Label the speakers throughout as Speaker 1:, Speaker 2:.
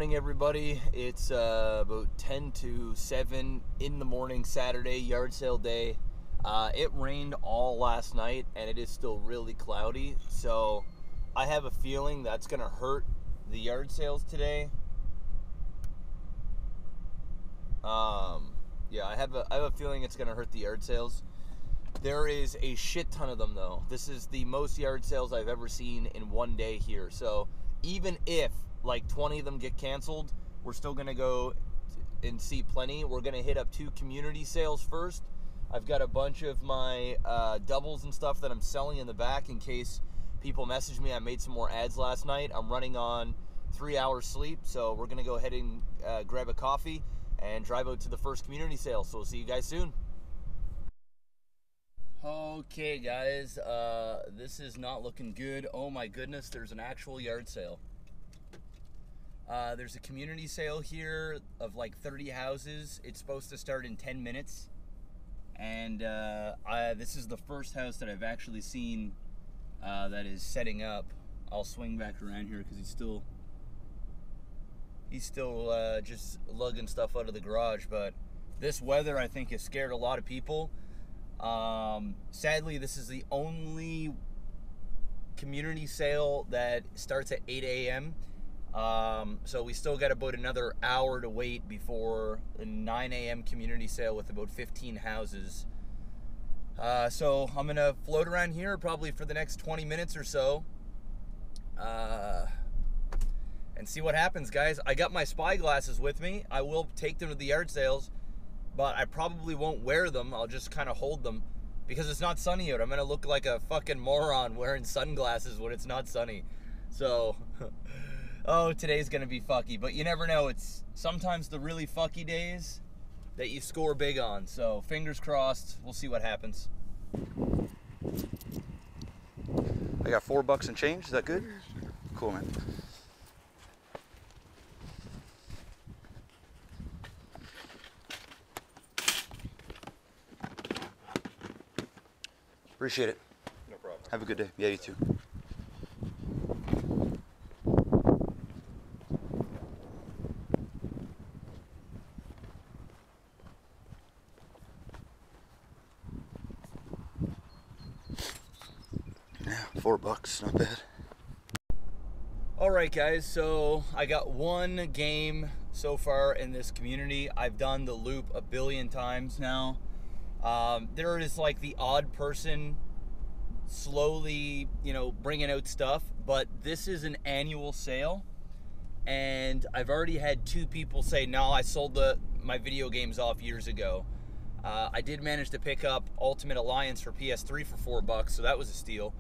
Speaker 1: morning, everybody. It's about 10 to 7 in the morning, Saturday, yard sale day. It rained all last night, and it is still really cloudy, so I have a feeling that's going to hurt the yard sales today. Yeah, I have a feeling it's going to hurt the yard sales. There is a shit ton of them, though. This is the most yard sales I've ever seen in one day here, so even if like 20 of them get canceled, we're still gonna go and see plenty. We're gonna hit up 2 community sales first. I've got a bunch of my doubles and stuff that I'm selling in the back in case people message me. I made some more ads last night. I'm running on 3 hours sleep, so we're gonna go ahead and grab a coffee and drive out to the first community sale. So we'll see you guys soon. Okay guys, this is not looking good. Oh my goodness, there's an actual yard sale. There's a community sale here of like 30 houses. It's supposed to start in 10 minutes. And this is the first house that I've actually seen that is setting up. I'll swing back around here because he's still just lugging stuff out of the garage. But this weather, I think, has scared a lot of people. Sadly, this is the only community sale that starts at 8 a.m. So we still got about another hour to wait before the 9 a.m. community sale with about 15 houses. So I'm gonna float around here probably for the next 20 minutes or so, and see what happens, guys. I got my spy glasses with me. I will take them to the yard sales, but I probably won't wear them. I'll just kind of hold them because it's not sunny out. I'm gonna look like a fucking moron wearing sunglasses when it's not sunny. So oh, today's gonna be fucky, but you never know. It's sometimes the really fucky days that you score big on. So fingers crossed, we'll see what happens.
Speaker 2: I got $4 and change, is that good? Cool, man. Appreciate it.
Speaker 3: No problem.
Speaker 2: Have a good day. Yeah, you too. Yeah, $4, not bad.
Speaker 1: Alright guys, so I got one game so far in this community. I've done the loop a billion times now. There is like the odd person slowly, you know, bringing out stuff, but this is an annual sale, and I've already had 2 people say, no, I sold my video games off years ago. I did manage to pick up Ultimate Alliance for PS3 for $4, so that was a steal.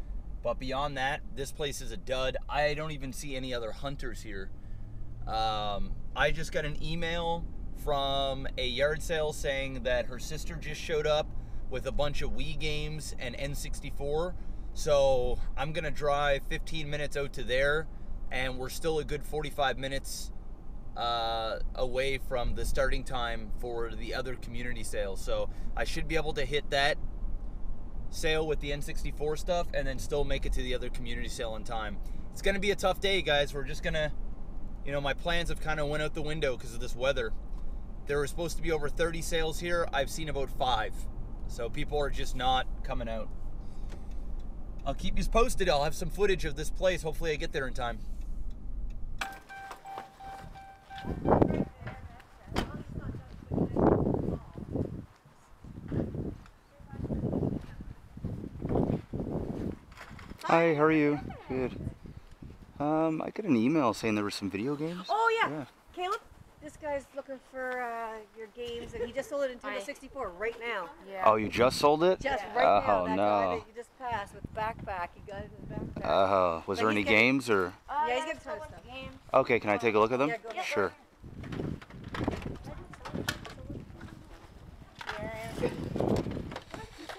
Speaker 1: But beyond that, this place is a dud. I don't even see any other hunters here. I just got an email from a yard sale saying that her sister just showed up with a bunch of Wii games and N64. So I'm gonna drive 15 minutes out to there, and we're still a good 45 minutes away from the starting time for the other community sale. So I should be able to hit that sale with the N64 stuff and then still make it to the other community sale on time. It's gonna be a tough day, guys. We're just gonna, you know, my plans have kind of went out the window because of this weather. There were supposed to be over 30 sales here. I've seen about 5. So people are just not coming out. I'll keep you posted. I'll have some footage of this place. Hopefully I get there in time.
Speaker 2: Hi, how are you? Good. I got an email saying there were some video games.
Speaker 4: Oh yeah. Caleb, this guy's looking for your games, and he just sold it in Nintendo 64 right now.
Speaker 2: Yeah. Oh, you just sold it?
Speaker 4: Just right now.
Speaker 2: Oh
Speaker 4: That
Speaker 2: no.
Speaker 4: guy that you just passed with backpack, he got it in his backpack.
Speaker 2: Oh, was there any games or?
Speaker 4: Yeah, he's getting a ton of stuff.
Speaker 2: Okay, can I take a look at them?
Speaker 4: Yeah, go ahead.
Speaker 2: Sure.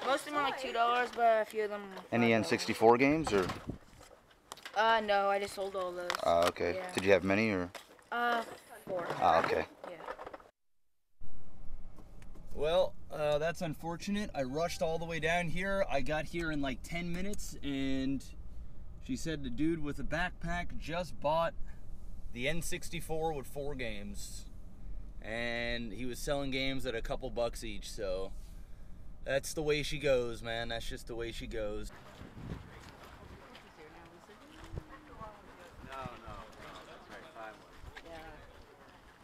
Speaker 5: Most of them are like $2, but a few of them.
Speaker 2: Any N64 games or?
Speaker 5: No, I just sold all those.
Speaker 2: Okay.
Speaker 5: Yeah.
Speaker 2: Did you have many or?
Speaker 5: 4.
Speaker 2: Okay.
Speaker 5: Yeah.
Speaker 1: Well, that's unfortunate. I rushed all the way down here. I got here in like 10 minutes, and she said the dude with the backpack just bought the N64 with 4 games. And he was selling games at a couple bucks each, so that's the way she goes, man. That's just the way she goes.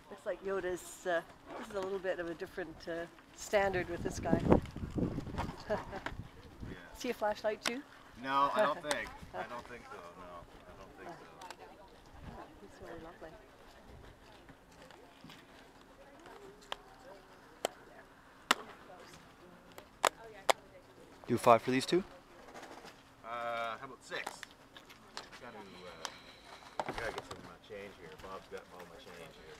Speaker 3: Looks like Yoda's, this is a little bit of a different standard with this guy. See a flashlight too?
Speaker 6: No, I don't think. I don't think so, no. I don't think so.
Speaker 3: It's really lovely.
Speaker 2: Do 5 for these two?
Speaker 6: How about 6? Gotta get some of my change here. Bob's got all my change here.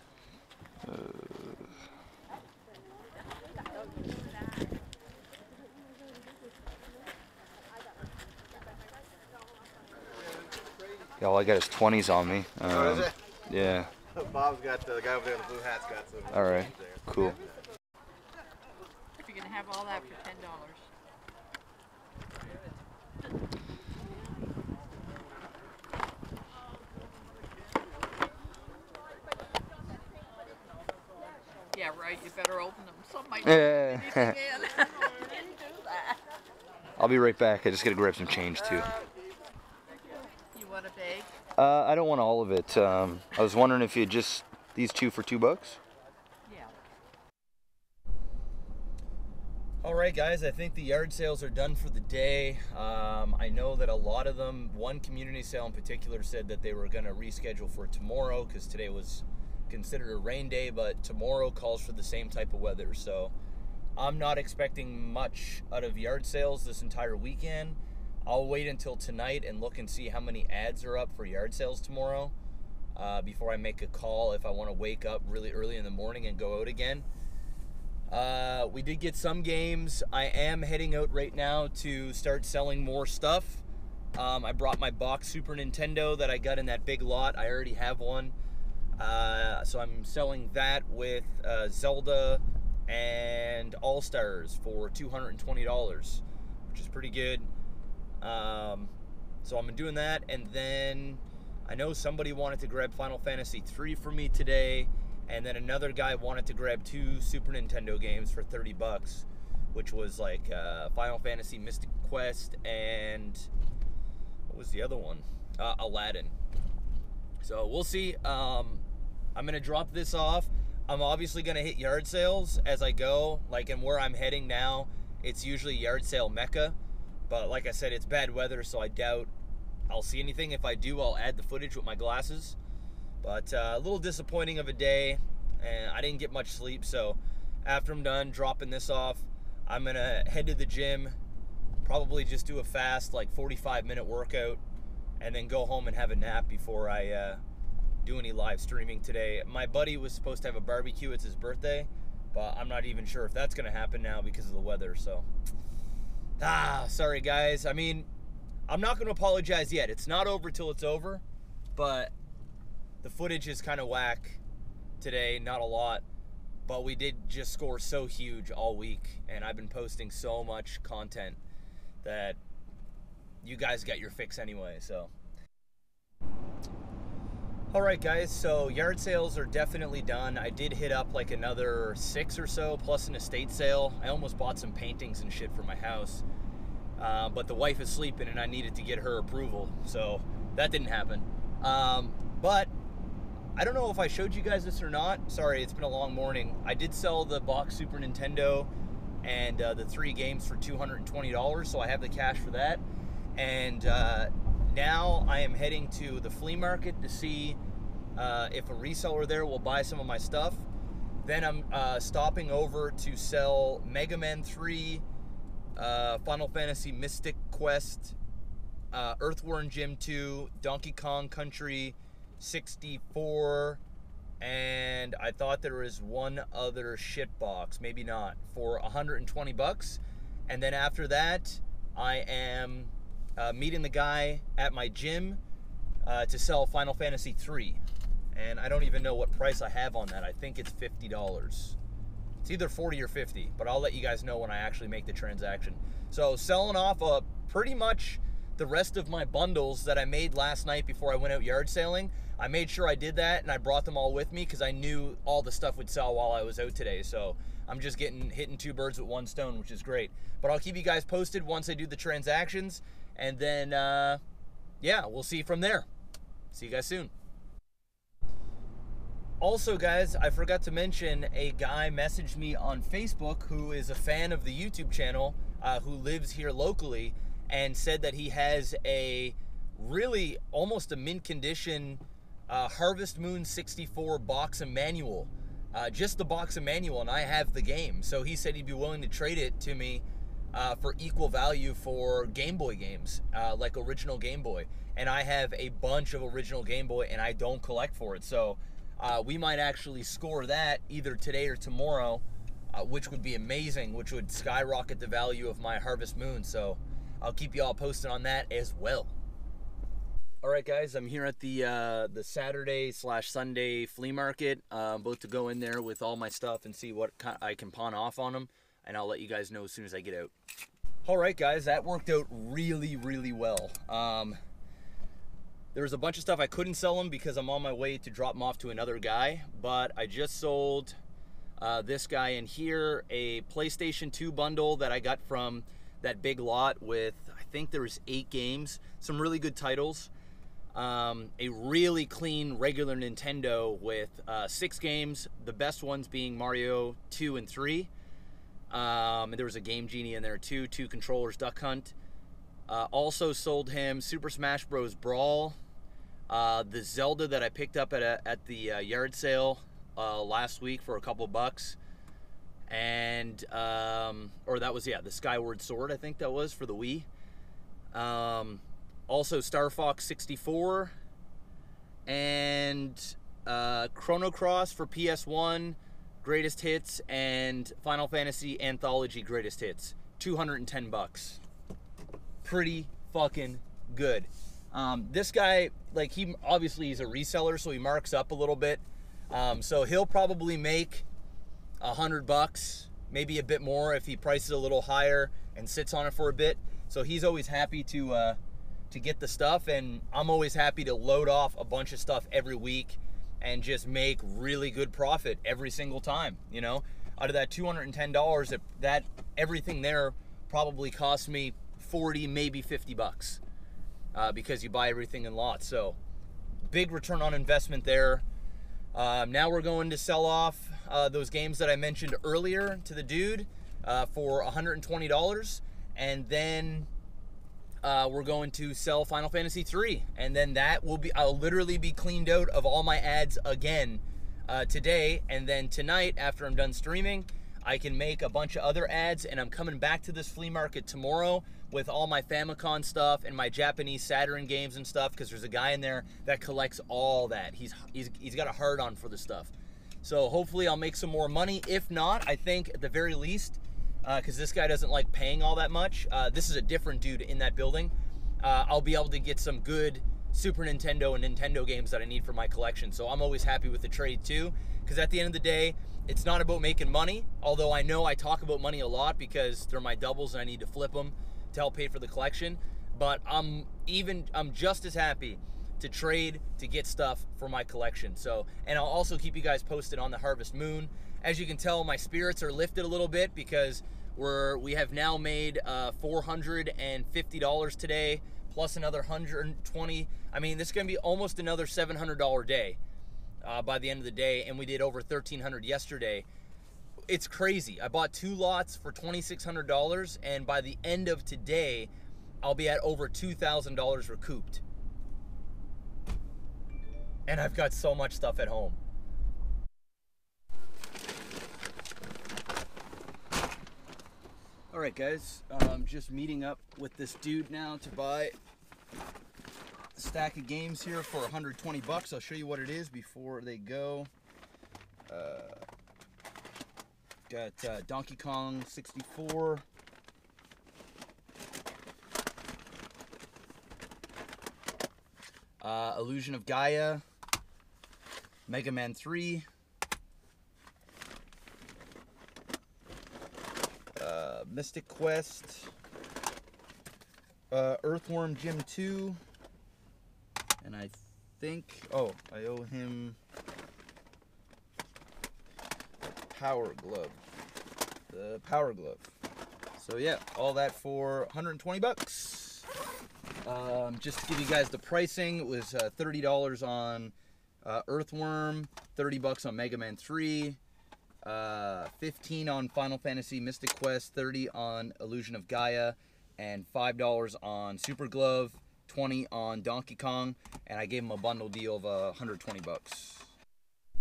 Speaker 2: Yeah, all I got is 20s on me.
Speaker 6: Is it?
Speaker 2: Yeah.
Speaker 6: Bob's got, the guy over there in the blue hat's got some
Speaker 2: All right.
Speaker 6: change there.
Speaker 2: Cool.
Speaker 7: If you're gonna have all that for $10. Yeah, right. You better open them. Some might
Speaker 2: Yeah.
Speaker 7: anything in. Didn't do that.
Speaker 2: I'll be right back. I just gotta grab some change too.
Speaker 7: You want a bag?
Speaker 2: I don't want all of it. I was wondering if you just these two for $2.
Speaker 7: Yeah.
Speaker 1: All right, guys, I think the yard sales are done for the day. I know that a lot of them, one community sale in particular, said that they were going to reschedule for tomorrow because today was considered a rain day, but tomorrow calls for the same type of weather. So I'm not expecting much out of yard sales this entire weekend. I'll wait until tonight and look and see how many ads are up for yard sales tomorrow before I make a call if I want to wake up really early in the morning and go out again. We did get some games. I am heading out right now to start selling more stuff. I brought my box Super Nintendo that I got in that big lot. I already have one. So I'm selling that with Zelda and All-Stars for $220, which is pretty good. So I'm doing that, and then I know somebody wanted to grab Final Fantasy 3 for me today, and then another guy wanted to grab 2 Super Nintendo games for $30, which was like Final Fantasy Mystic Quest and what was the other one? Aladdin. So we'll see. I'm gonna drop this off. I'm obviously gonna hit yard sales as I go. Like, and where I'm heading now, it's usually yard sale mecca. But like I said, it's bad weather, so I doubt I'll see anything. If I do, I'll add the footage with my glasses. But a little disappointing of a day, and I didn't get much sleep. So after I'm done dropping this off, I'm gonna head to the gym, probably just do a fast, like 45-minute workout, and then go home and have a nap before I do any live streaming today. My buddy was supposed to have a barbecue. It's his birthday, but I'm not even sure if that's gonna happen now because of the weather. So sorry guys. I mean, I'm not going to apologize yet. It's not over till it's over, but the footage is kind of whack today. Not a lot, but we did just score so huge all week, and I've been posting so much content that you guys got your fix anyway. So all right guys, so yard sales are definitely done. I did hit up like another 6 or so plus an estate sale. I almost bought some paintings and shit for my house, but the wife is sleeping and I needed to get her approval, so that didn't happen. But I don't know if I showed you guys this or not. Sorry, it's been a long morning. I did sell the box Super Nintendo and the 3 games for $220, so I have the cash for that. And now I am heading to the flea market to see if a reseller there will buy some of my stuff. Then I'm stopping over to sell Mega Man 3, Final Fantasy Mystic Quest, Earthworm Jim 2, Donkey Kong Country 64, and I thought there was one other shit box, maybe not, for $120. And then after that, I am meeting the guy at my gym to sell Final Fantasy 3. And I don't even know what price I have on that. I think it's $50. It's either 40 or 50, but I'll let you guys know when I actually make the transaction. So selling off pretty much the rest of my bundles that I made last night before I went out yard sailing, I made sure I did that and I brought them all with me because I knew all the stuff would sell while I was out today. So I'm just hitting 2 birds with 1 stone, which is great. But I'll keep you guys posted once I do the transactions, and then yeah, we'll see from there. See you guys soon. Also, guys, I forgot to mention, a guy messaged me on Facebook who is a fan of the YouTube channel, who lives here locally, and said that he has a really almost a mint condition Harvest Moon 64 box and manual. Just the box and manual, and I have the game. So he said he'd be willing to trade it to me for equal value for Game Boy games, like original Game Boy. And I have a bunch of original Game Boy, and I don't collect for it. So we might actually score that either today or tomorrow, which would be amazing, which would skyrocket the value of my Harvest Moon. So I'll keep you all posted on that as well. All right, guys, I'm here at the Saturday/Sunday flea market. I'm about to go in there with all my stuff and see what I can pawn off on them, and I'll let you guys know as soon as I get out. All right, guys, that worked out really, really well. There was a bunch of stuff I couldn't sell them because I'm on my way to drop them off to another guy, but I just sold this guy in here a PlayStation 2 bundle that I got from that big lot with, I think there was 8 games, some really good titles. A really clean regular Nintendo with 6 games, the best ones being Mario 2 and 3. And there was a Game Genie in there too, 2 controllers, Duck Hunt. Also sold him Super Smash Bros. Brawl, the Zelda that I picked up at the yard sale last week for a couple bucks, and or that was, yeah, the Skyward Sword, I think that was, for the Wii. Also Star Fox 64 and Chrono Cross for PS1 Greatest Hits, and Final Fantasy Anthology Greatest Hits. 210 bucks. Pretty fucking good. This guy, like, he obviously he's a reseller, so he marks up a little bit. So he'll probably make 100 bucks, maybe a bit more if he prices a little higher and sits on it for a bit. So he's always happy to get the stuff, and I'm always happy to load off a bunch of stuff every week and just make really good profit every single time. You know, out of that $210, that everything there probably cost me 40, maybe 50 bucks, because you buy everything in lots. So big return on investment there. Now we're going to sell off those games that I mentioned earlier to the dude for $120, and then we're going to sell Final Fantasy 3, and then that will be, I'll literally be cleaned out of all my ads again today, and then tonight after I'm done streaming, I can make a bunch of other ads, and I'm coming back to this flea market tomorrow with all my Famicom stuff and my Japanese Saturn games and stuff, because there's a guy in there that collects all that. He's got a hard on for the stuff. So hopefully I'll make some more money. If not, I think at the very least, because this guy doesn't like paying all that much, this is a different dude in that building, I'll be able to get some good Super Nintendo and Nintendo games that I need for my collection. So I'm always happy with the trade too, because at the end of the day, it's not about making money, although I know I talk about money a lot because they're my doubles and I need to flip them to help pay for the collection. But I'm just as happy to trade to get stuff for my collection. So, and I'll also keep you guys posted on the Harvest Moon. As you can tell, my spirits are lifted a little bit because we have now made $450 today, plus another 120. I mean, this is going to be almost another $700 day by the end of the day, and we did over $1,300 yesterday. It's crazy. I bought 2 lots for $2,600, and by the end of today, I'll be at over $2,000 recouped. And I've got so much stuff at home. All right, guys, I'm just meeting up with this dude now to buy a stack of games here for 120 bucks. I'll show you what it is before they go. Got Donkey Kong 64. Illusion of Gaia. Mega Man 3. Mystic Quest. Earthworm Jim 2. And I think, oh, I owe him Power Glove. The Power Glove. So yeah, all that for 120 bucks. Just to give you guys the pricing, it was $30 on Earthworm, 30 bucks on Mega Man 3, 15 on Final Fantasy Mystic Quest, 30 on Illusion of Gaia, and $5 on Super Glove, 20 on Donkey Kong, and I gave him a bundle deal of 120 bucks.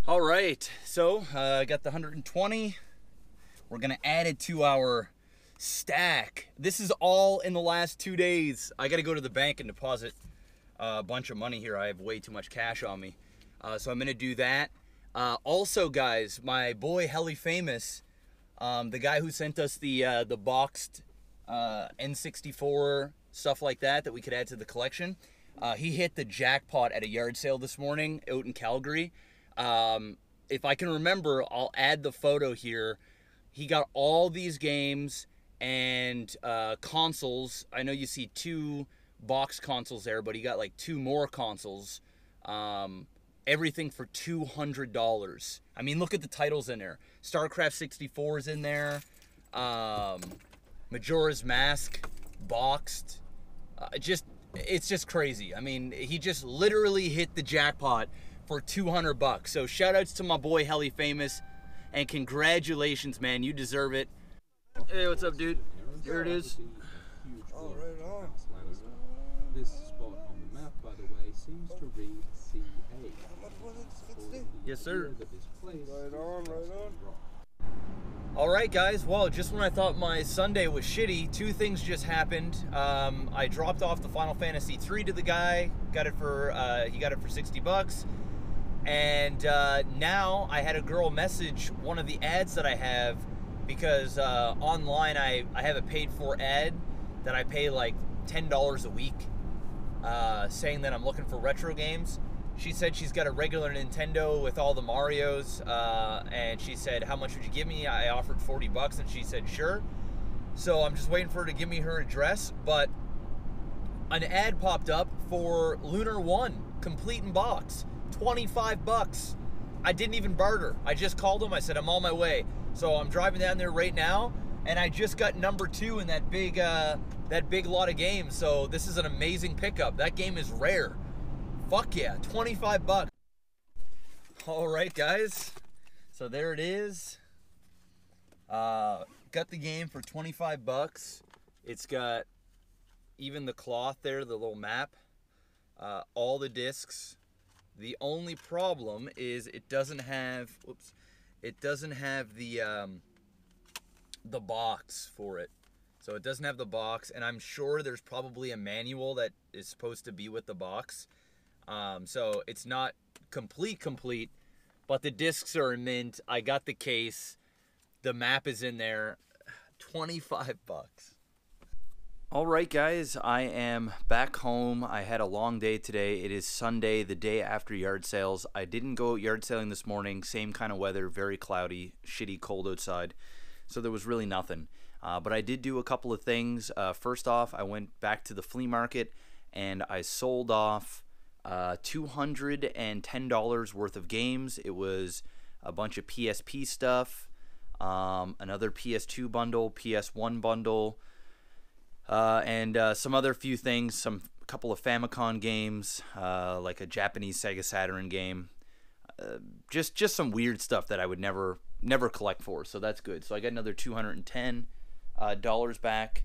Speaker 1: All right, so I got the 120. We're gonna add it to our stack. This is all in the last 2 days. I gotta go to the bank and deposit a bunch of money here. I have way too much cash on me. So I'm gonna do that. Also, guys, my boy Helly Famous, the guy who sent us the boxed N64 stuff like that we could add to the collection, he hit the jackpot at a yard sale this morning out in Calgary. If I can remember, I'll add the photo here. He got all these games and consoles. I know you see 2 box consoles there, but he got like 2 more consoles. Everything for $200. I mean, look at the titles in there. StarCraft 64 is in there. Majora's Mask, boxed. It's just crazy. I mean, he just literally hit the jackpot for 200 bucks. So shout outs to my boy Helly Famous, and congratulations, man. You deserve it. Hey, what's up, dude? Here it is.
Speaker 8: Oh, right on. This spot on the map, by the way, seems to read CA.
Speaker 1: Yes, sir.
Speaker 8: Right on, right on.
Speaker 1: All right, guys. Well, just when I thought my Sunday was shitty, 2 things just happened. I dropped off the Final Fantasy 3 to the guy. Got it for he got it for 60 bucks. And now I had a girl message one of the ads that I have, because online I have a paid for ad that I pay like $10 a week, saying that I'm looking for retro games. She said she's got a regular Nintendo with all the Marios, and she said, how much would you give me? I offered 40 bucks, and she said, sure. So I'm just waiting for her to give me her address, but an ad popped up for Lunar 1, complete in box, 25 bucks. I didn't even barter. I just called him. I said, I'm on my way. So I'm driving down there right now, and I just got number 2 in that big lot of games. So this is an amazing pickup. That game is rare. Fuck yeah, 25 bucks. All right, guys. So there it is. Got the game for 25 bucks. It's got even the cloth there, the little map, all the discs. The only problem is it doesn't have, whoops, it doesn't have the box for it. So it doesn't have the box, and I'm sure there's probably a manual that is supposed to be with the box. So it's not complete, but the discs are in mint. I got the case. The map is in there. 25 bucks. All right, guys, I am back home. I had a long day today. It is Sunday, the day after yard sales. I didn't go yard selling this morning. Same kind of weather, very cloudy, shitty cold outside. So there was really nothing. But I did do a couple of things. First off, I went back to the flea market and I sold off $210 worth of games. It was a bunch of PSP stuff, another PS2 bundle, PS1 bundle, and some other few things, a couple of Famicom games, like a Japanese Sega Saturn game, just some weird stuff that I would never collect for, so that's good. So I got another $210 back.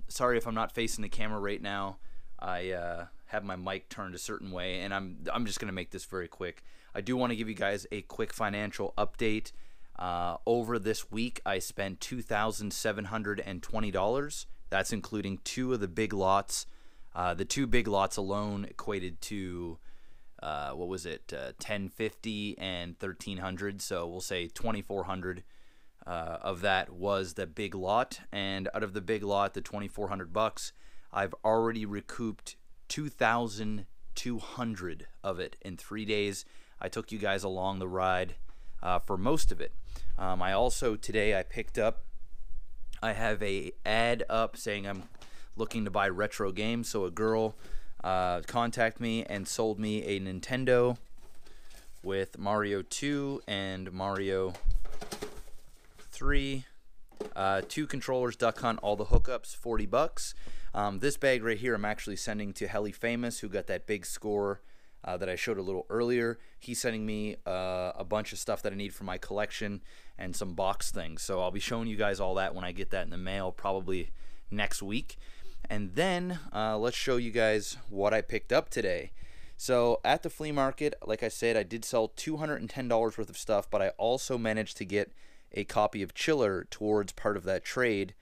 Speaker 1: Sorry if I'm not facing the camera right now. I have my mic turned a certain way, and I'm just gonna make this very quick. I do want to give you guys a quick financial update. Over this week, I spent $2,720. That's including 2 of the big lots. The 2 big lots alone equated to what was it? $1,050 and $1,300. So we'll say $2,400 of that was the big lot, and out of the big lot, the $2,400, I've already recouped 2,200 of it in 3 days. I took you guys along the ride for most of it. I also today I picked up, I have a ad up saying I'm looking to buy retro games. So a girl contacted me and sold me a Nintendo with Mario 2 and Mario 3. 2 controllers, Duck Hunt, all the hookups, $40. This bag right here I'm actually sending to Helly Famous, who got that big score that I showed a little earlier. He's sending me a bunch of stuff that I need for my collection and some box things. So I'll be showing you guys all that when I get that in the mail, probably next week. And then let's show you guys what I picked up today. So at the flea market, like I said, I did sell $210 worth of stuff, but I also managed to get a copy of Chiller towards part of that trade.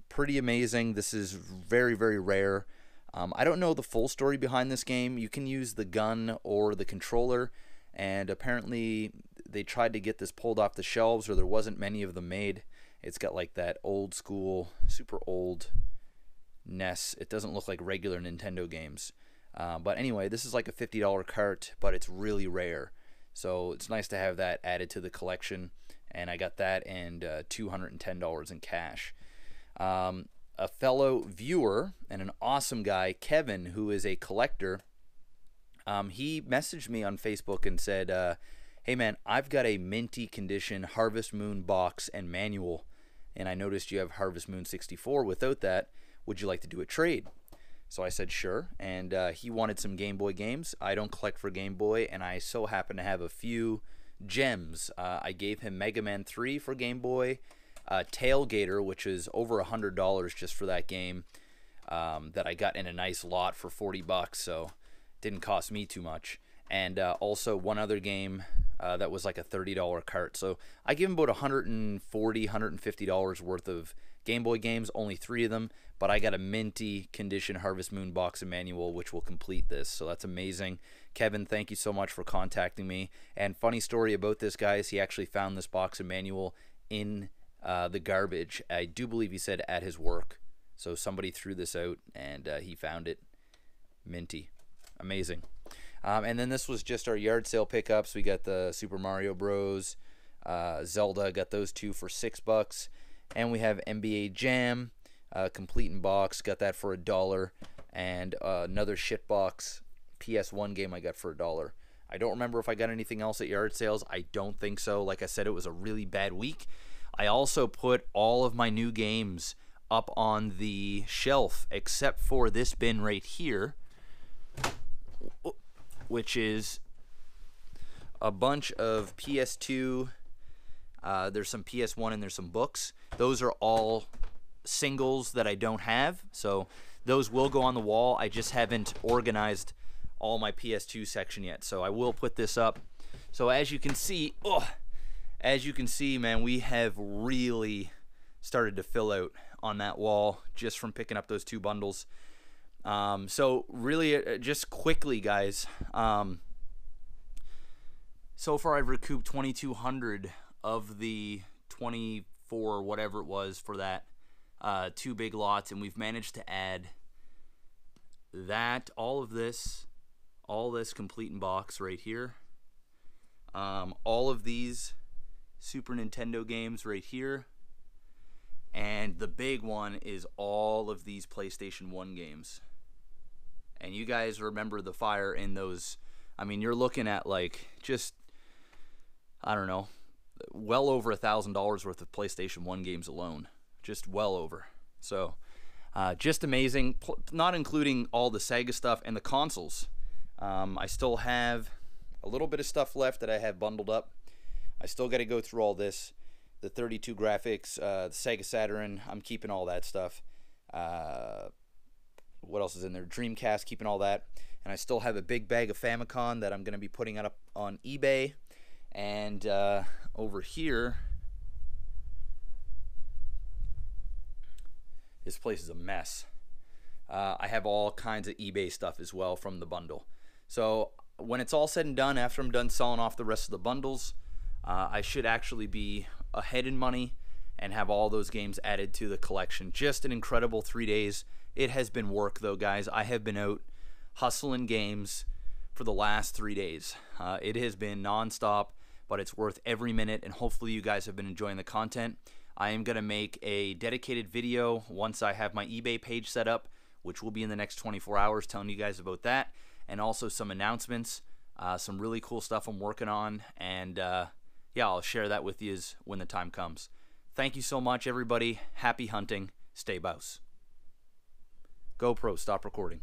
Speaker 1: Pretty amazing. This is very, very rare. I don't know the full story behind this game. You can use the gun or the controller, and apparently they tried to get this pulled off the shelves, or there wasn't many of them made. It's got like that old school, super old NES. It doesn't look like regular Nintendo games. But anyway, this is like a $50 cart, but it's really rare. So it's nice to have that added to the collection. And I got that and $210 in cash. A fellow viewer and an awesome guy, Kevin, who is a collector, he messaged me on Facebook and said, hey man, I've got a minty condition Harvest Moon box and manual, and I noticed you have Harvest Moon 64 without that. Would you like to do a trade? So I said sure, and he wanted some Game Boy games. I don't collect for Game Boy, and I so happen to have a few gems. I gave him Mega Man 3 for Game Boy, Tailgater, which is over $100 just for that game, that I got in a nice lot for $40, so it didn't cost me too much. And also one other game that was like a $30 cart. So I give him about $140, $150 worth of Game Boy games, only 3 of them, but I got a minty condition Harvest Moon box and manual, which will complete this. So that's amazing. Kevin, thank you so much for contacting me. And funny story about this, guys, he actually found this box and manual in the garbage. I do believe he said at his work. So somebody threw this out, and he found it. Minty. Amazing. And then this was just our yard sale pickups. We got the Super Mario Bros. Zelda, got those 2 for $6. And we have NBA Jam, complete in box, got that for $1. And another shitbox PS1 game I got for $1. I don't remember if I got anything else at yard sales. I don't think so. Like I said, it was a really bad week. I also put all of my new games up on the shelf, except for this bin right here, which is a bunch of PS2. There's some PS1 and there's some books. Those are all singles that I don't have, so those will go on the wall. I just haven't organized all my PS2 section yet, so I will put this up. So as you can see, man, we have really started to fill out on that wall just from picking up those 2 bundles. So really, just quickly, guys, so far I've recouped $2,200 of the 24, whatever it was, for that 2 big lots, and we've managed to add that, all this complete in box right here, all of these Super Nintendo games right here, and the big one is all of these PlayStation 1 games. And you guys remember the fire in those. I mean, you're looking at like just, I don't know, well over $1,000 worth of PlayStation 1 games alone. Just well over. So just amazing, not including all the Sega stuff and the consoles. I still have a little bit of stuff left that I have bundled up. I still got to go through all this. The 32 graphics, the Sega Saturn, I'm keeping all that stuff. What else is in there? Dreamcast, keeping all that. And I still have a big bag of Famicom that I'm going to be putting up on eBay. And over here, this place is a mess. I have all kinds of eBay stuff as well from the bundle. So when it's all said and done, after I'm done selling off the rest of the bundles, I should actually be ahead in money and have all those games added to the collection. Just an incredible 3 days. It has been work though, guys. I have been out hustling games for the last 3 days. It has been non-stop, but it's worth every minute, and hopefully you guys have been enjoying the content. I am going to make a dedicated video once I have my eBay page set up, which will be in the next 24 hours, telling you guys about that, and also some announcements, some really cool stuff I'm working on, and yeah, I'll share that with you when the time comes. Thank you so much, everybody. Happy hunting. Stay bouse. GoPro, stop recording.